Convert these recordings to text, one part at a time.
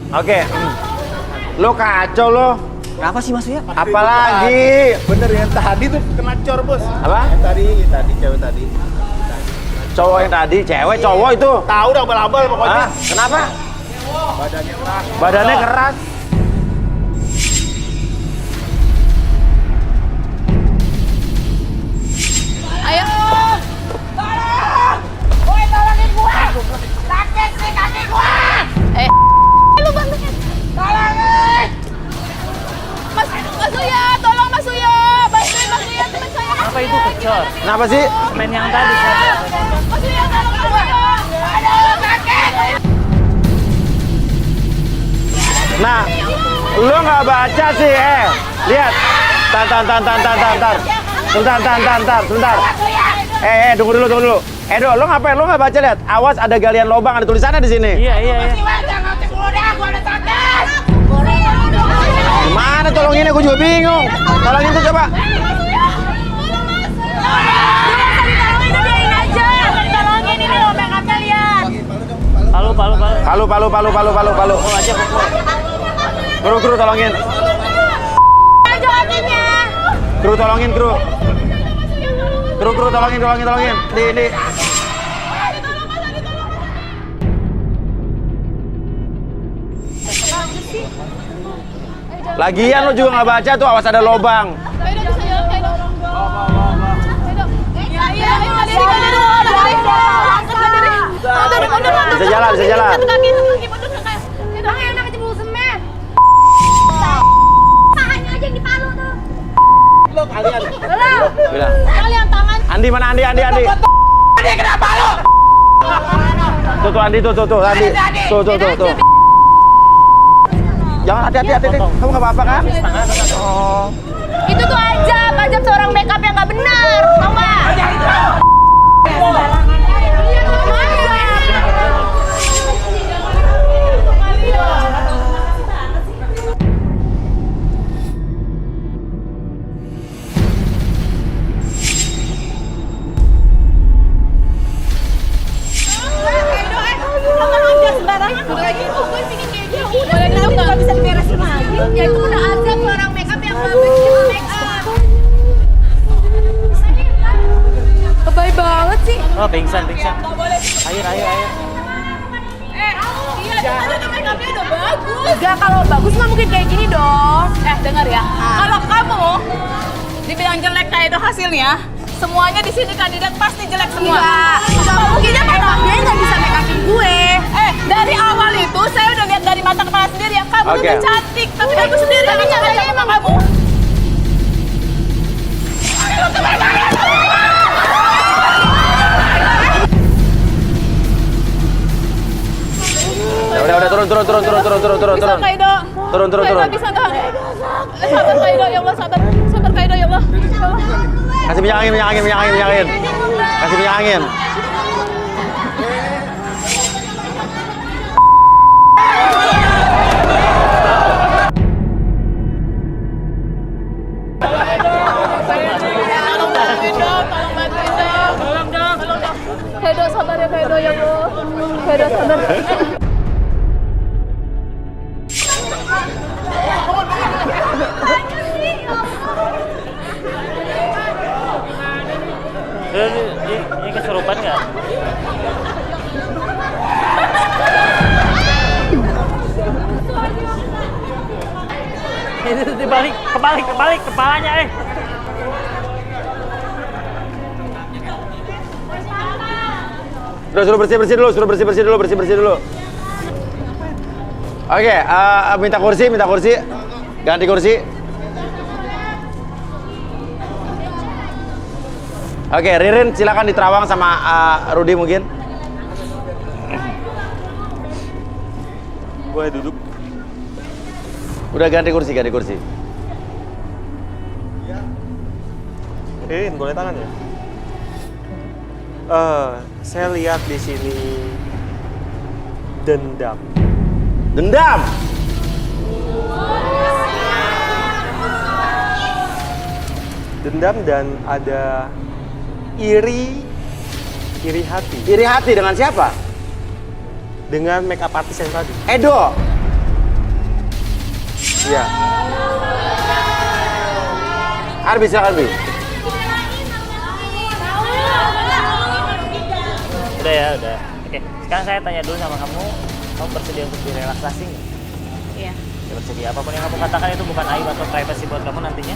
Oke. Lo kacau lo. Kenapa sih Mas Uya? Apalagi? Bener yang tadi tuh kena cor bos. Apa? Yang tadi cewek tadi. Cowok yang tadi, cewek, cowok itu. Tahu udah abal-abal pokoknya. Hah? Kenapa? Badannya keras. Badannya keras. Ayo! Tolong! Woi, tolongin gua! Sakit nih kaki gua! Lu bantuin! Tolongin! Mas Uya, tolong Mas Uya! Bantuin Mas Uya, teman saya! Apa itu kecor? Kenapa sih? Main yang tadi. Mas Uya, tolong Mas Uya! Aduh, sakit! Nah, lo nggak baca sih, lihat. Sebentar. Tunggu dulu. Do, lo ngapain? Lo nggak baca, lihat. Awas ada galian lubang, ada tulisannya di sini. Iya. Jangan cek dulu dah, gua udah sakit! Gimana tolonginnya? Gue juga bingung. Tolongin tuh coba. Ditolongin ini loh, makeupnya lihat. Palu. Oh aja pokok. Kru tolongin. Aja kakinya. Kru tolongin. Kru tolongin. Di. Lagian lo juga nggak baca tuh, awas ada lobang. Bisa jalan. Lo kalian. Bilang. Kalian tangan. Andi mana Andi? Andi kenapa lo? Tuh Andi tuh Andi. Tuh. Jangan hati-hati. Kamu nggak apa-apa kan? Oh. Itu tuh ajab seorang makeup yang nggak benar, tau nggak? Ya itu udah ajab seorang makeup yang nggak benar makeup. Lebay banget sih. Oh pingsan. Ayo. Iya, makeupnya udah bagus. Enggak, kalau bagus nggak mungkin kayak gini dong. Dengar ya. Kalau kamu dibilang jelek kayak itu hasilnya, semuanya di sini kandidat pasti jelek semua. Enggak mungkinnya memang dia nggak bisa makeupin gue. Dari awal itu saya udah lihat dari mata kepala sendiri ya, kamu Oke. udah cantik, tapi kamu sendiri yang ngacak-ngacak emang kamu. Udah turun. Bisa Kaido. Turun. Bisa nggak? Sabar Kaido, ya Allah, sabar Kaido, ya Allah. Kasih minyak angin. Kasih minyak angin. Kaido sabar ya Kaido, ya Allah. Kaido sabar. Ini kesurupan nggak? Ini kebalik kepalanya Suruh bersih dulu. Oke, minta kursi. Ganti kursi. Oke, Ririn silakan diterawang sama Rudi mungkin. Boleh duduk. Udah ganti kursi. Ririn, boleh tangan ya? Saya lihat di sini dendam. Dendam. Dendam dan ada iri hati Iri hati dengan siapa? dengan make up artist yang tadi. Edo. Iya. Arbi, silakan Arbi. Udah ya, udah. Oke, sekarang saya tanya dulu sama kamu. Kamu bersedia untuk direlaksasi nggak? Iya. Ya, bersedia. Apapun yang kamu katakan itu bukan aib atau privacy buat kamu nantinya.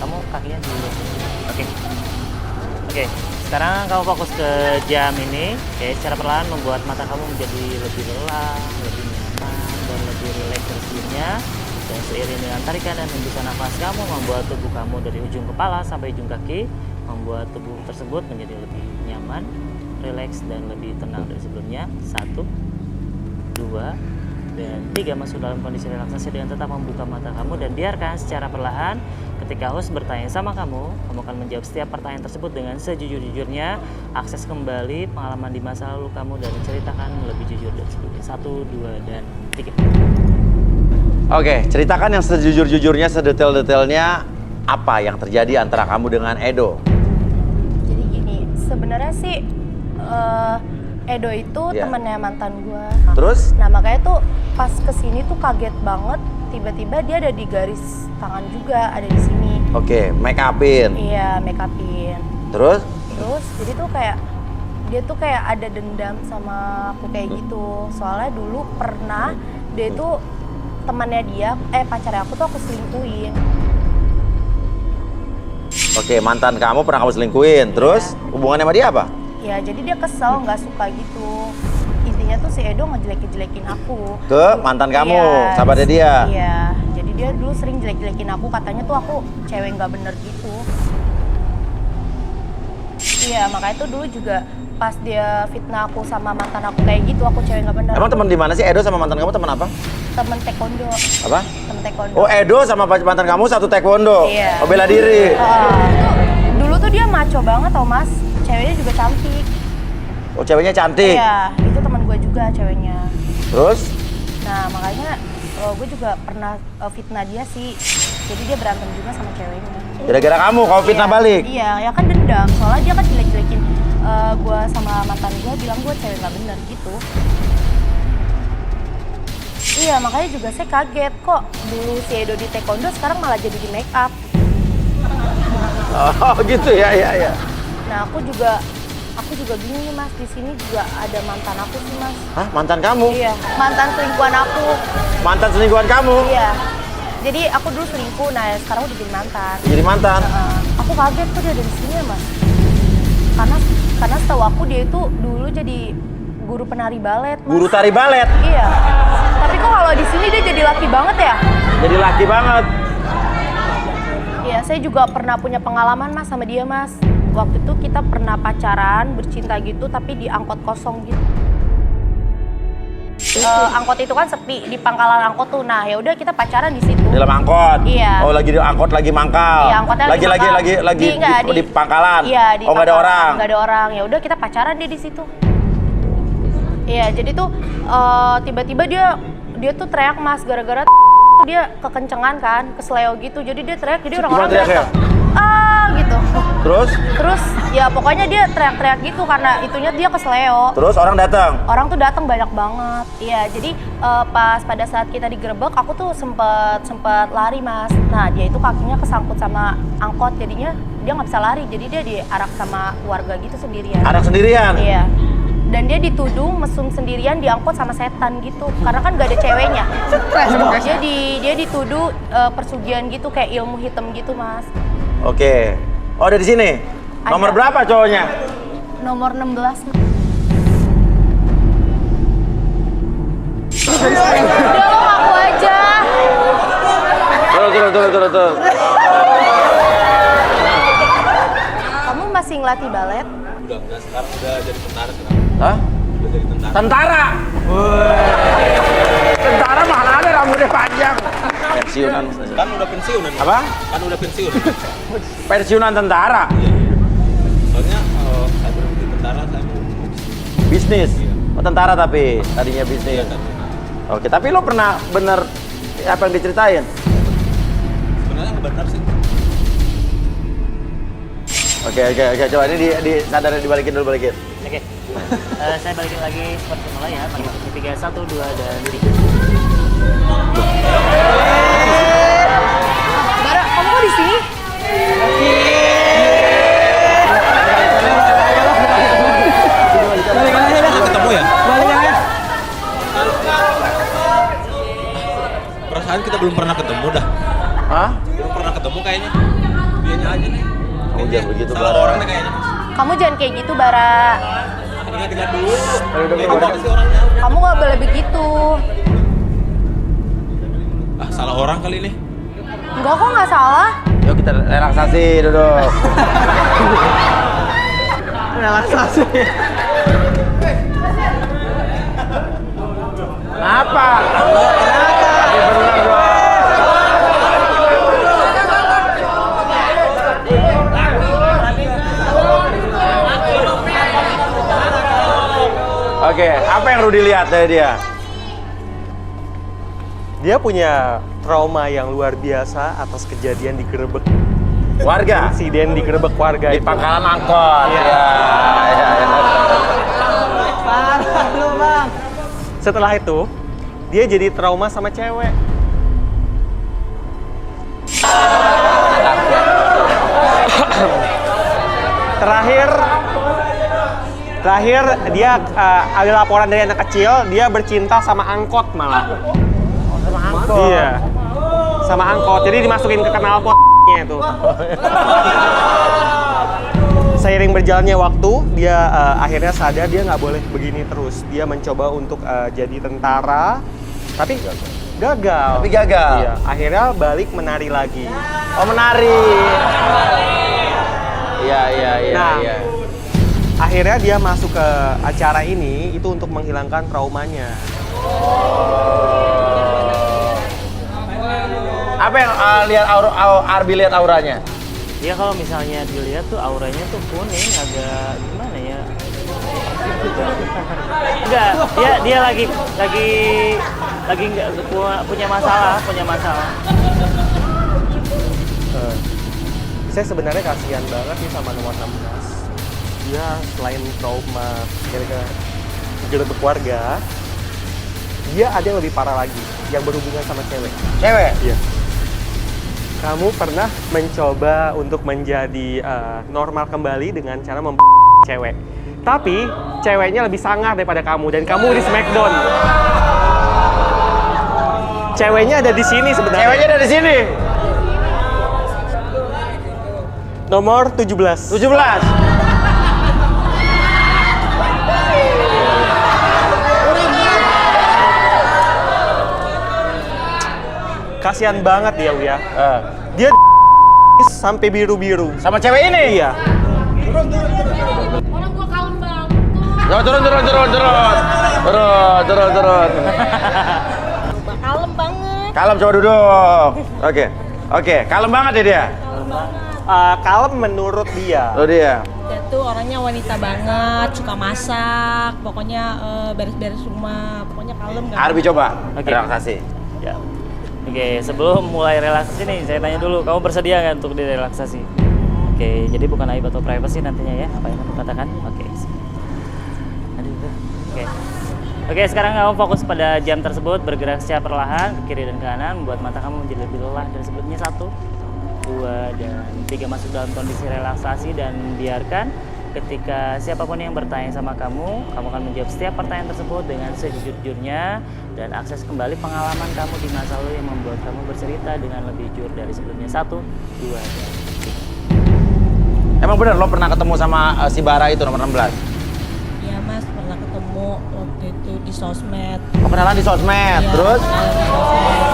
Kamu kakinya dulu. Oke. Oke. Sekarang kamu fokus ke jam ini. Oke, secara perlahan membuat mata kamu menjadi lebih lelah, lebih nyaman, dan lebih rileks tersenyumnya. Dan seiring dengan tarikan dan hembusan nafas kamu membuat tubuh kamu dari ujung kepala sampai ujung kaki, membuat tubuh tersebut menjadi lebih nyaman, rileks, dan lebih tenang dari sebelumnya. 1, 2, dan 3. Masuk dalam kondisi relaksasi dengan tetap membuka mata kamu dan biarkan secara perlahan ketika host bertanya sama kamu akan menjawab setiap pertanyaan tersebut dengan sejujur-jujurnya. Akses kembali pengalaman di masa lalu kamu dan ceritakan lebih jujur dari sebelumnya. 1, 2, dan 3. Oke, ceritakan yang sejujur-jujurnya, sedetail-detailnya apa yang terjadi antara kamu dengan Edo. Jadi gini, sebenarnya sih Edo itu Iya. temennya mantan gua. Terus? Nah makanya tuh pas kesini tuh kaget banget, tiba-tiba dia ada di garis tangan juga, ada di sini. Oke, make upin. Iya, make upin. Terus? Terus jadi tuh kayak dia tuh kayak ada dendam sama aku kayak gitu. Soalnya dulu pernah dia tuh temannya dia, pacarnya aku tuh aku selingkuhin. Oke, mantan kamu pernah kamu selingkuhin. Terus hubungannya sama dia apa? Ya jadi dia kesel, nggak suka gitu. Intinya tuh si Edo ngejelek-jelekin aku. Ke mantan kamu, Iya, sahabatnya dia. Iya, jadi dia dulu sering jelek-jelekin aku, katanya tuh aku cewek nggak bener gitu. Iya, makanya tuh dulu juga pas dia fitnah aku sama mantan aku kayak gitu, aku cewek nggak bener. Emang teman di mana sih Edo sama mantan kamu, teman apa? Temen taekwondo. Apa? Temen taekwondo. Oh, Edo sama mantan kamu satu taekwondo. Iya. Oh, bela diri. Dulu tuh dia maco banget tau mas, ceweknya juga cantik. Oh, ceweknya cantik. Iya, itu teman gue juga ceweknya. Terus? Nah makanya gue juga pernah fitnah dia sih, jadi dia berantem juga sama ceweknya. Gara-gara kamu fitnah Iya, balik. Iya, ya kan dendam. Soalnya dia kan jelek-jelekin gue sama mantan gue, bilang gue cewek nggak bener gitu. Iya, makanya juga saya kaget kok dulu si Edo di taekwondo sekarang malah jadi di make up. Oh, gitu ya, ya. Nah, aku juga bingung nih mas, di sini juga ada mantan aku sih mas. Hah, mantan kamu? Iya, mantan selingkuhan aku. Mantan selingkuhan kamu? Iya. Jadi aku dulu selingkuh, nah sekarang udah jadi mantan. Jadi mantan? Aku kaget kok dia ada di sini ya mas. Karena setahu aku dia itu dulu jadi guru penari balet. Mas. Guru tari balet? Iya. Tapi kok kalau di sini dia jadi laki banget ya? Jadi laki banget. Iya, saya juga pernah punya pengalaman mas sama dia mas. Waktu itu kita pernah pacaran, bercinta gitu, tapi di angkot kosong gitu. Angkot itu kan sepi di pangkalan angkot tuh. Nah ya udah kita pacaran di situ. Dalam angkot? Iya. Oh, lagi di angkot lagi mangkal? Iya, angkotnya lagi mangkal. di pangkalan? Iya, di oh, nggak ada pangkalan. orang? Nggak ada orang. Ya udah kita pacaran dia di situ. Iya, jadi tuh tiba-tiba dia tuh teriak mas gara-gara dia kekencengan kan, kesleo gitu. Jadi dia teriak, jadi orang-orang Gimana teriaknya? Gitu. Terus Ya pokoknya dia teriak-teriak gitu karena itunya dia kesleo. Terus orang datang? Orang tuh datang banyak banget. Iya, jadi pas pada saat kita digerebek, aku tuh sempet lari mas. Nah dia itu kakinya kesangkut sama angkot, jadinya dia nggak bisa lari. Jadi dia diarak sama warga gitu sendirian. Anak sendirian? Iya. Dan dia dituduh mesum sendirian diangkut sama setan gitu, karena kan gak ada ceweknya. Dia dituduh persugihan gitu, kayak ilmu hitam gitu mas. Oke. Oh, ada di sini? Nomor Ada. berapa cowoknya? Nomor 16. Udah lo ngaku aja. Tuh. Kamu masih ngelatih balet? Udah sekarang udah jadi tentara sekarang. Hah? Udah jadi tentara. Tentara? Tentara mana ada rambutnya panjang? Pensiunan. Kan udah pensiunan. Apa? Kan udah pensiun. Pensiunan tentara? Iya. Soalnya saya berhenti tentara, saya mau Bisnis? Oh, tentara tapi tadinya bisnis. Oke, tapi lo pernah bener apa yang diceritain? sebenarnya nggak benar sih. Oke, coba ini sadar dibalikin. Oke. Saya balikin lagi seperti semula ya. Mari kita 3, 1, 2, dan 3. Bara, kamu kok di sini? Belum ketemu ya? Perasaan kita belum pernah ketemu dah. Hah? Belum pernah ketemu kayaknya. Dianya aja nih. Kamu jangan begitu, Salah Bara. orang nih kayaknya. Kamu jangan kayak gitu, Bara. Ingat dulu. Udah, Kamu apa sih orangnya? Kamu nggak boleh begitu. Ah, salah orang kali ini. Enggak kok, nggak salah. Yuk kita relaksasi duduk. Relaksasi. Apa? Ya bener dong. Oke, apa yang Rudy lihat dari dia? Dia punya trauma yang luar biasa atas kejadian digerebek. Warga? Insiden digerebek warga Di itu. pangkalan angkot. Iya. Ya. Setelah itu, dia jadi trauma sama cewek. Terakhir dia ada laporan dari anak kecil, dia bercinta sama angkot malah. Sama angkot. Iya. Sama angkot. Jadi dimasukin ke knalpotnya itu. Seiring berjalannya waktu, dia akhirnya sadar dia nggak boleh begini terus. Dia mencoba untuk jadi tentara, tapi gagal. Tapi gagal. Iya. Akhirnya balik menari lagi. Oh, menari. Iya. Nah, akhirnya dia masuk ke acara ini itu untuk menghilangkan traumanya. Apa yang lihat Arbi lihat auranya? Dia kalau misalnya dilihat tuh auranya tuh kuning, agak gimana ya? Enggak, dia lagi nggak punya masalah. Saya sebenarnya kasihan banget nih sama nomor 16. Dia selain trauma gara-gara digerebek warga, dia ada yang lebih parah lagi, yang berhubungan sama cewek. Cewek? Iya. Kamu pernah mencoba untuk menjadi normal kembali dengan cara cewek. Tapi ceweknya lebih sangar daripada kamu dan kamu di Smackdown. Ceweknya ada di sini sebenarnya. Ceweknya ada di sini. Nomor 17. 17. Kasihan banget dia, Uya. Dia sampai biru-biru. Sama cewek ini? Iya. Orang gua kalem banget. Turun. Kalem banget. Kalem, coba duduk. Oke. Kalem banget ya dia? Kalem menurut dia. Lo dia. Dia tuh orangnya wanita banget, suka masak, pokoknya beres-beres rumah, pokoknya kalem kan. Arbi coba. Oke. Relaksasi. Ya. Oke, sebelum mulai relaksasi nih, saya tanya dulu, kamu bersedia nggak untuk direlaksasi? Oke, jadi bukan aib atau privacy nantinya ya, apa yang kamu katakan? Oke. Oke, sekarang kamu fokus pada jam tersebut, bergerak secara perlahan ke kiri dan ke kanan, membuat mata kamu menjadi lebih lelah dan sebelumnya 1, 2, dan 3 masuk dalam kondisi relaksasi dan biarkan ketika siapapun yang bertanya sama kamu akan menjawab setiap pertanyaan tersebut dengan sejujurnya dan akses kembali pengalaman kamu di masa lalu yang membuat kamu bercerita dengan lebih jujur dari sebelumnya. 1, 2, dan 3. Emang bener lo pernah ketemu sama si Bara itu nomor 16? Iya mas, pernah ketemu waktu itu di sosmed. Oh, kenalan di sosmed. Iya, Terus? kenalan di sosmed.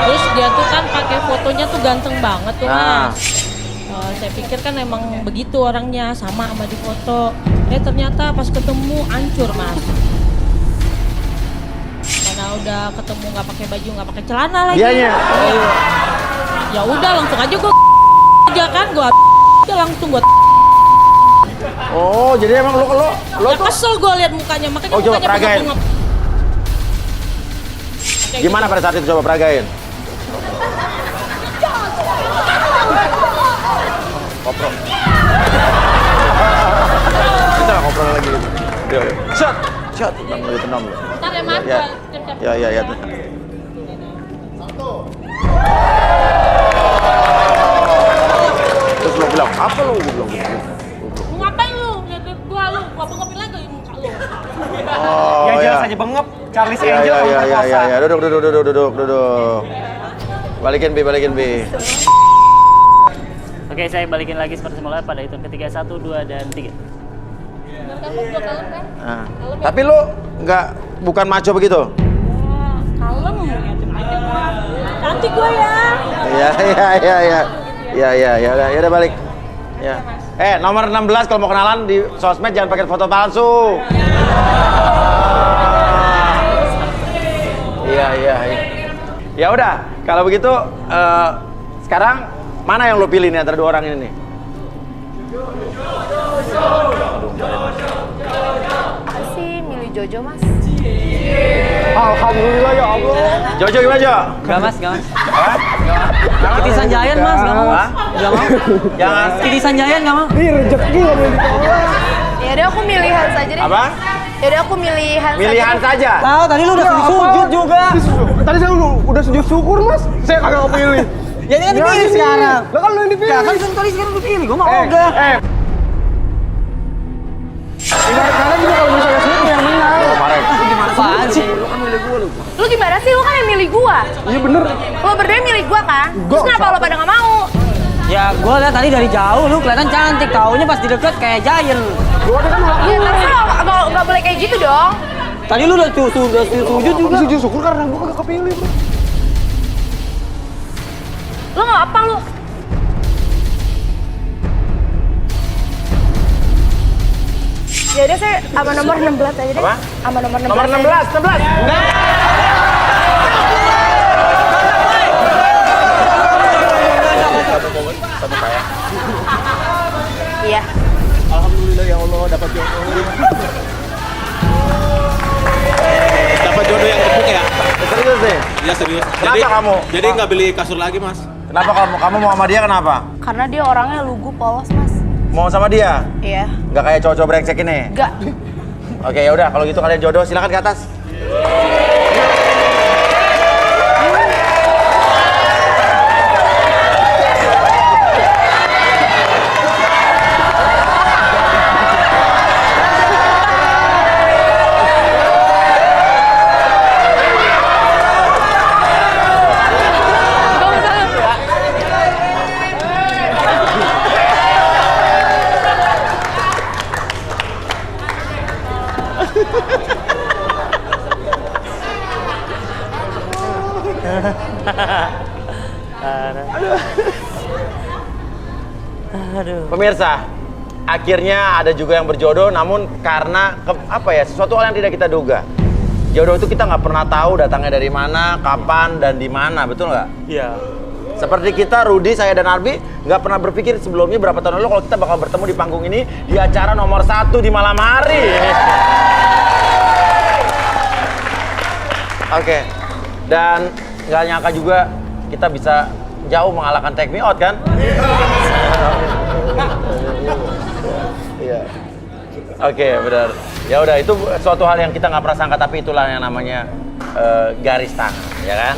Terus dia tuh kan pakai fotonya tuh ganteng banget tuh Ah. mas. Saya pikir kan emang begitu orangnya, sama di foto. Ternyata pas ketemu hancur mas. Karena udah ketemu nggak pakai baju, nggak pakai celana lagi. Dianya? Iya. Ya udah langsung aja gue aja kan gue udah langsung gue. Oh, jadi emang lo Ya kesel gue lihat mukanya, makanya Oh, coba mukanya peragain. bengap-bengap. Kayak gimana gitu. pada saat itu coba peragain? Koprol. Kita nggak koprol lagi gitu. Shot. Tenang lo. Ntar ya mas, Ya. gua siap-siap. Ya. lu, gue bilang gitu. Lu ngapain lu? Lihat gua lu, gua bengepin lagi muka lu. Oh, Ya jelas aja bengep. Charlie's Angel kamu perkosa. ya. Duduk. Balikin bi. Oke, saya balikin lagi seperti semula pada hitung ketiga, 1, 2, dan 3. Bener kan lu gua kalem kan? Nah, tapi lu bukan maco begitu? Kalem. Cantik gua ya. Ya udah balik. Ya. Nomor 16 kalau mau kenalan di sosmed jangan pakai foto palsu. Iya. Ya udah, kalau begitu sekarang mana yang lo pilih nih antara dua orang ini nih? Aku sih milih Jojo, Mas. Alhamdulillah ya Allah. Jojo gimana, Jo? Gak mas. Titisan Giant mas, gak mau. Gak mau. Jangan. Titisan Giant gak mau. Ya udah aku milih Hans aja deh. Apa? Ya udah aku milih Hans Pilihan aja. saja. Tahu tadi lu udah sujud juga. Tadi saya udah sujud syukur, Mas. Saya kagak pilih. Ya ini kan dipilih sekarang. Lah kan lu yang dipilih. Kan tadi sekarang dipilih, gua mau ogah. Karena juga kalau misalnya sujud yang menang. Apaan sih? Lu gimana sih? Lu kan yang milih gua. Iya bener. Lu berdua milih gua kan? Terus kenapa lu pada nggak mau? Ya gua lihat tadi dari jauh lu kelihatan cantik, taunya pas di dekat kayak Giant. Ya tapi nggak boleh kayak gitu dong. Tadi lu udah sujud juga. Sujud syukur karena gua kagak kepilih, Mas. Lu nggak apa lu? Ya udah saya sama nomor 16 aja deh. Apa? Sama nomor 16. Nomor 16. Satu kayak. Iya. Alhamdulillah ya Allah dapat jodoh. Dapat jodoh yang empuk ya? Serius deh. Iya serius. Kenapa kamu? Jadi nggak beli kasur lagi mas? Kenapa kamu? Kamu mau sama dia kenapa? Karena dia orangnya lugu, polos, Mas. Mau sama dia? Iya. Nggak kayak cowok-cowok brengsek ini? Enggak. Oke, ya udah kalau gitu kalian jodoh silakan ke atas. Aduh. Pemirsa, akhirnya ada juga yang berjodoh, namun karena sesuatu hal yang tidak kita duga. Jodoh itu kita nggak pernah tahu datangnya dari mana, kapan, dan di mana, betul nggak? Iya. Seperti kita, Rudy, saya, dan Arbi, nggak pernah berpikir sebelumnya berapa tahun lalu kalau kita bakal bertemu di panggung ini di acara nomor 1 di malam hari. Oke, dan nggak nyangka juga kita bisa jauh mengalahkan Take Me Out kan? Iya. Oke, benar. Ya udah, itu suatu hal yang kita nggak pernah sangka, tapi itulah yang namanya garis tangan, ya kan?